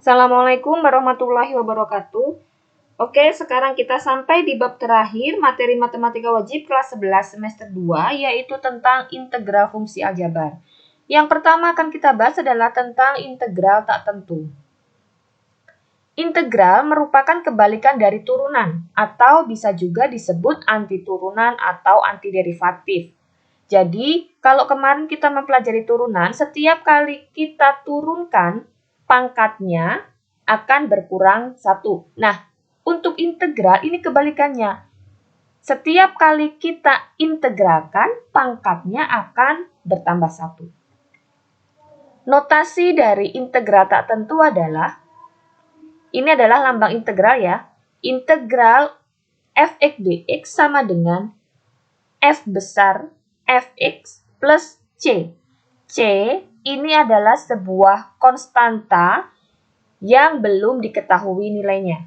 Assalamualaikum warahmatullahi wabarakatuh. Oke, sekarang kita sampai di bab terakhir materi matematika wajib kelas 11 semester 2, yaitu tentang integral fungsi aljabar. Yang pertama akan kita bahas adalah tentang integral tak tentu. Integral merupakan kebalikan dari turunan, atau bisa juga disebut antiturunan atau antiderivatif. Jadi, kalau kemarin kita mempelajari turunan, setiap kali kita turunkan, pangkatnya akan berkurang 1. Nah, untuk integral ini kebalikannya. Setiap kali kita integralkan, pangkatnya akan bertambah 1. Notasi dari integral tak tentu adalah, ini adalah lambang integral ya. Integral f(x) dx sama dengan f besar fx plus c. C ini adalah sebuah konstanta yang belum diketahui nilainya.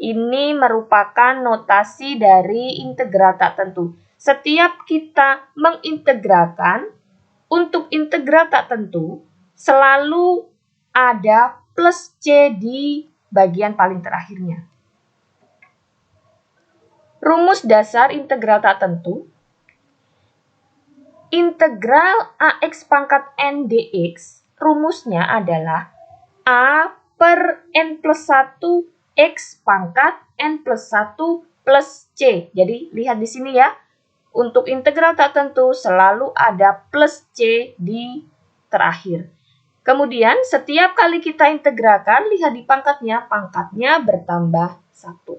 Ini merupakan notasi dari integral tak tentu. Setiap kita mengintegralkan, untuk integral tak tentu, selalu ada plus C di bagian paling terakhirnya. Rumus dasar integral tak tentu. Integral AX pangkat N dx, rumusnya adalah A per N plus 1 X pangkat N plus 1 plus C. Jadi, lihat di sini ya. Untuk integral tak tentu selalu ada plus C di terakhir. Kemudian, setiap kali kita integralkan, lihat di pangkatnya bertambah 1.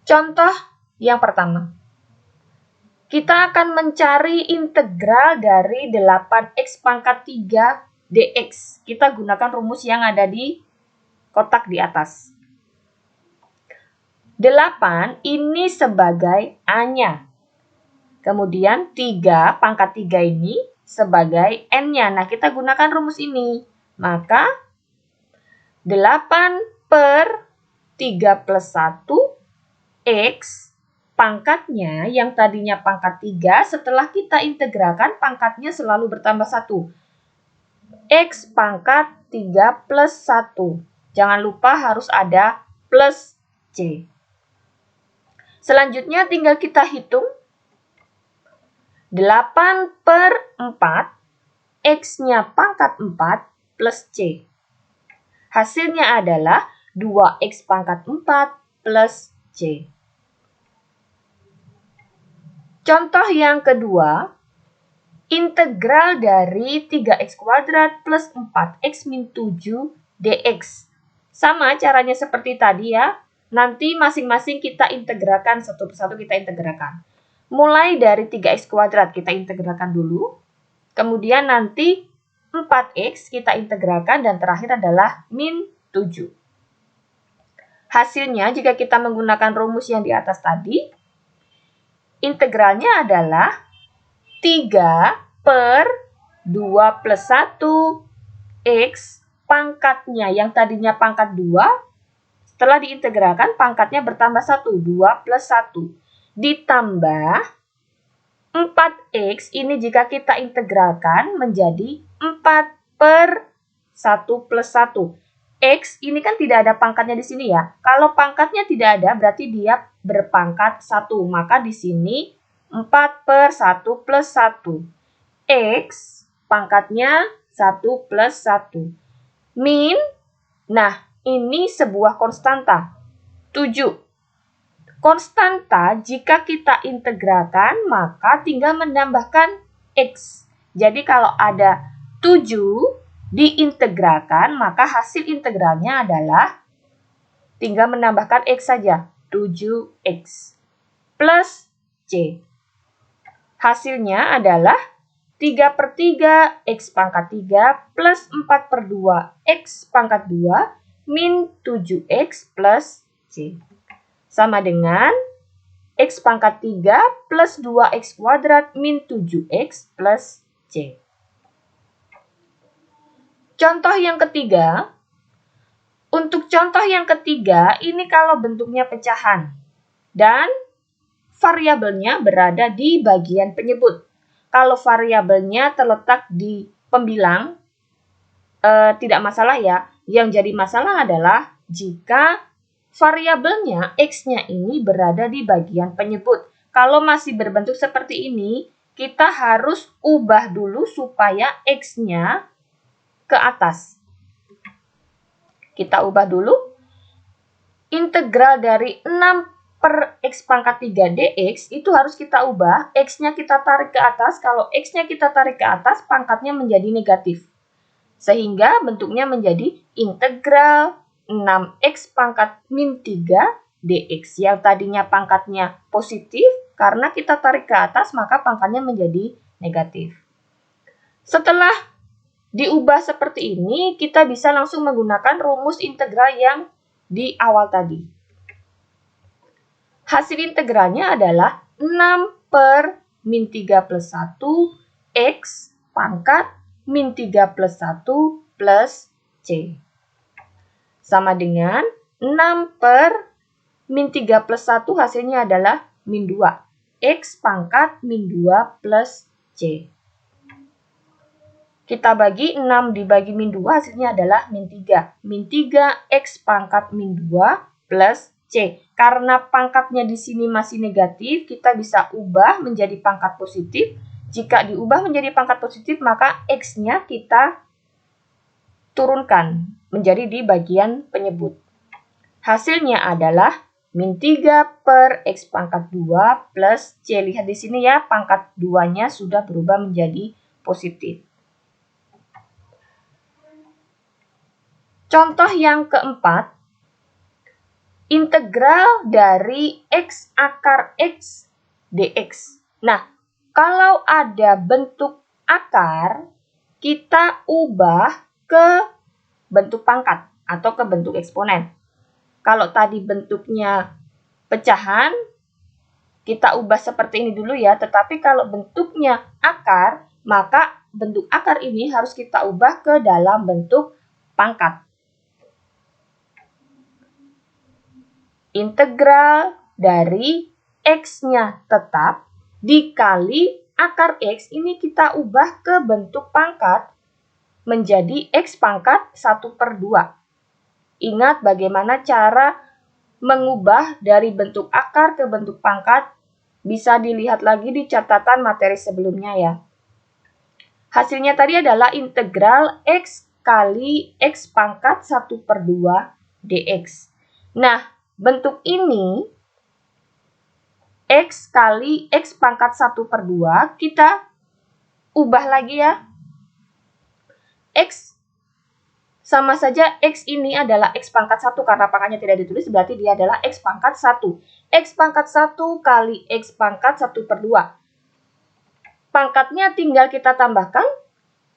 Contoh yang pertama. Kita akan mencari integral dari 8x pangkat 3 dx. Kita gunakan rumus yang ada di kotak di atas. 8 ini sebagai A-nya. Kemudian 3 pangkat 3 ini sebagai N-nya. Nah, kita gunakan rumus ini. Maka 8 per 3 plus 1 X pangkatnya yang tadinya pangkat 3, setelah kita integralkan pangkatnya selalu bertambah 1. X pangkat 3 plus 1. Jangan lupa harus ada plus C. Selanjutnya tinggal kita hitung. 8 per 4, X-nya pangkat 4 plus C. Hasilnya adalah 2X pangkat 4 plus C. Contoh yang kedua, integral dari 3x kuadrat plus 4x min 7 dx. Sama caranya seperti tadi ya. Nanti masing-masing kita integralkan satu persatu kita integralkan. Mulai dari 3x kuadrat kita integralkan dulu. Kemudian nanti 4x kita integralkan dan terakhir adalah min 7. Hasilnya jika kita menggunakan rumus yang di atas tadi, integralnya adalah 3 per 2 plus 1 X pangkatnya yang tadinya pangkat 2, setelah diintegralkan pangkatnya bertambah 1, 2 plus 1. Ditambah 4X ini jika kita integralkan menjadi 4 per 1 plus 1. X ini kan tidak ada pangkatnya di sini ya. Kalau pangkatnya tidak ada berarti dia berpangkat 1. Maka di sini 4 per 1 plus 1. X pangkatnya 1 plus 1. Min, nah ini sebuah konstanta. 7. Konstanta jika kita integralkan maka tinggal menambahkan X. Jadi kalau ada 7 diintegralkan, maka hasil integralnya adalah tinggal menambahkan X saja, 7X plus C. Hasilnya adalah 3 per 3 X pangkat 3 plus 4 per 2 X pangkat 2 min 7X plus C. Sama dengan X pangkat 3 plus 2X kuadrat min 7X plus C. Contoh yang ketiga, untuk contoh yang ketiga, ini kalau bentuknya pecahan dan variabelnya berada di bagian penyebut. Kalau variabelnya terletak di pembilang, tidak masalah ya. Yang jadi masalah adalah jika variabelnya X-nya ini berada di bagian penyebut. Kalau masih berbentuk seperti ini, kita harus ubah dulu supaya X-nya ke atas. Kita ubah dulu. Integral dari 6 per X pangkat 3 dx itu harus kita ubah. X-nya kita tarik ke atas. Kalau X-nya kita tarik ke atas, pangkatnya menjadi negatif. Sehingga bentuknya menjadi integral 6x pangkat min 3 dx. Yang tadinya pangkatnya positif, karena kita tarik ke atas, maka pangkatnya menjadi negatif. Setelah diubah seperti ini, kita bisa langsung menggunakan rumus integral yang di awal tadi. Hasil integralnya adalah 6 per min 3 plus 1 X pangkat min 3 plus 1 plus C. Sama dengan 6 per min 3 plus 1 hasilnya adalah min 2. X pangkat min 2 plus C. Kita bagi 6 dibagi min 2 hasilnya adalah min 3. Min 3 X pangkat min 2 plus C. Karena pangkatnya di sini masih negatif, kita bisa ubah menjadi pangkat positif. Jika diubah menjadi pangkat positif, maka X-nya kita turunkan menjadi di bagian penyebut. Hasilnya adalah min 3 per X pangkat 2 plus C. Lihat di sini ya, pangkat 2-nya sudah berubah menjadi positif. Contoh yang keempat, integral dari X akar X dx. Nah, kalau ada bentuk akar, kita ubah ke bentuk pangkat atau ke bentuk eksponen. Kalau tadi bentuknya pecahan, kita ubah seperti ini dulu ya. Tetapi kalau bentuknya akar, maka bentuk akar ini harus kita ubah ke dalam bentuk pangkat. Integral dari X-nya tetap dikali akar X ini kita ubah ke bentuk pangkat menjadi X pangkat 1 per 2. Ingat bagaimana cara mengubah dari bentuk akar ke bentuk pangkat, bisa dilihat lagi di catatan materi sebelumnya ya. Hasilnya tadi adalah integral X kali X pangkat 1 per 2 dx. Nah, bentuk ini X kali X pangkat 1 per 2, kita ubah lagi ya. X sama saja X ini adalah X pangkat 1 karena pangkatnya tidak ditulis, berarti dia adalah X pangkat 1. X pangkat 1 kali X pangkat 1 per 2. Pangkatnya tinggal kita tambahkan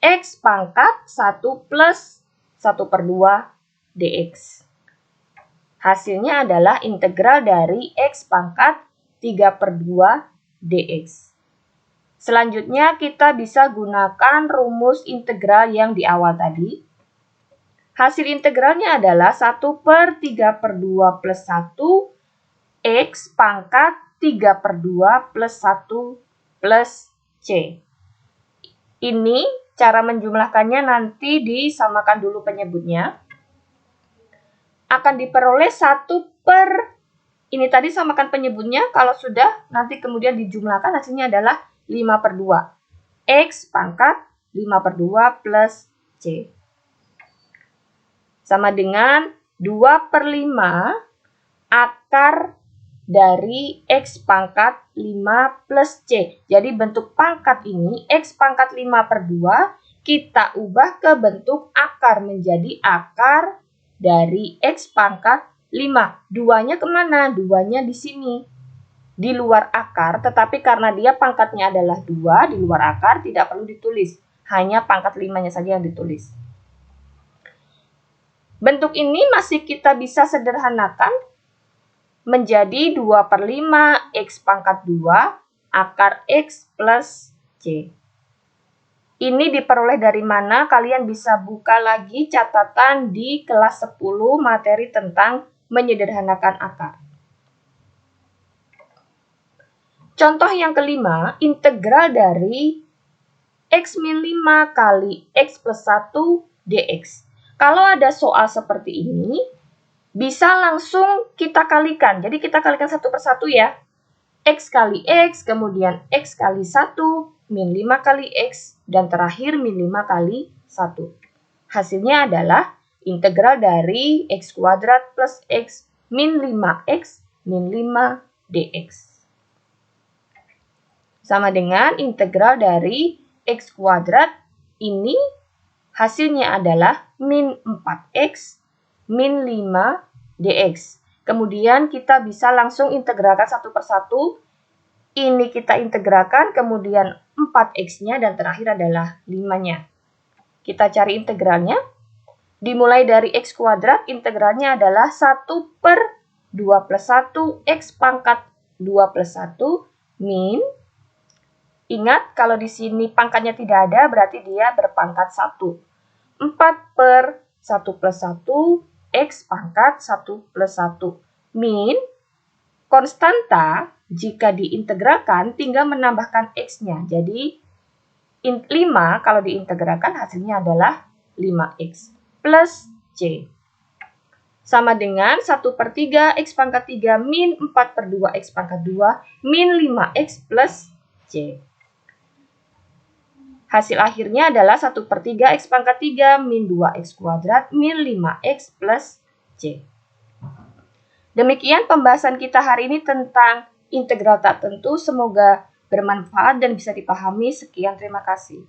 X pangkat 1 plus 1 per 2 dx. Hasilnya adalah integral dari X pangkat 3 per 2 dx. Selanjutnya kita bisa gunakan rumus integral yang di awal tadi. Hasil integralnya adalah 1 per 3 per 2 plus 1 X pangkat 3 per 2 plus 1 plus C. Ini cara menjumlahkannya nanti disamakan dulu penyebutnya. Akan diperoleh 1 per, ini tadi samakan penyebutnya, kalau sudah nanti kemudian dijumlahkan hasilnya adalah 5 per 2. X pangkat 5 per 2 plus C. Sama dengan 2 per 5 akar dari X pangkat 5 plus C. Jadi bentuk pangkat ini, X pangkat 5 per 2, kita ubah ke bentuk akar menjadi akar dari X pangkat 5. 2-nya kemana? 2-nya di sini. Di luar akar, tetapi karena dia pangkatnya adalah 2, di luar akar tidak perlu ditulis. Hanya pangkat 5-nya saja yang ditulis. Bentuk ini masih kita bisa sederhanakan menjadi 2 per 5 X pangkat 2 akar X plus C. Ini diperoleh dari mana? Kalian bisa buka lagi catatan di kelas 10 materi tentang menyederhanakan akar. Contoh yang kelima, integral dari X min 5 kali X plus 1 dx. Kalau ada soal seperti ini, bisa langsung kita kalikan. Jadi kita kalikan satu persatu ya. X kali X, kemudian X kali 1, min 5 kali X, dan terakhir min 5 kali 1. Hasilnya adalah integral dari X kuadrat plus X min 5X min 5 dx. Sama dengan integral dari X kuadrat ini hasilnya adalah min 4X min 5 dx. Kemudian kita bisa langsung integralkan satu persatu. Ini kita integralkan, kemudian 4x-nya, dan terakhir adalah 5-nya. Kita cari integralnya. Dimulai dari x kuadrat, integralnya adalah 1 per 2 plus 1 x pangkat 2 plus 1 min. Ingat, kalau di sini pangkatnya tidak ada, berarti dia berpangkat 1. 4 per 1 plus 1 X pangkat 1 plus 1 min konstanta jika diintegralkan tinggal menambahkan X-nya. Jadi 5 kalau diintegralkan hasilnya adalah 5X plus C. Sama dengan 1 per 3 X pangkat 3 min 4 per 2 X pangkat 2 min 5X plus C. Hasil akhirnya adalah 1 per 3 X pangkat 3 min 2X kuadrat min 5X plus C. Demikian pembahasan kita hari ini tentang integral tak tentu. Semoga bermanfaat dan bisa dipahami. Sekian, terima kasih.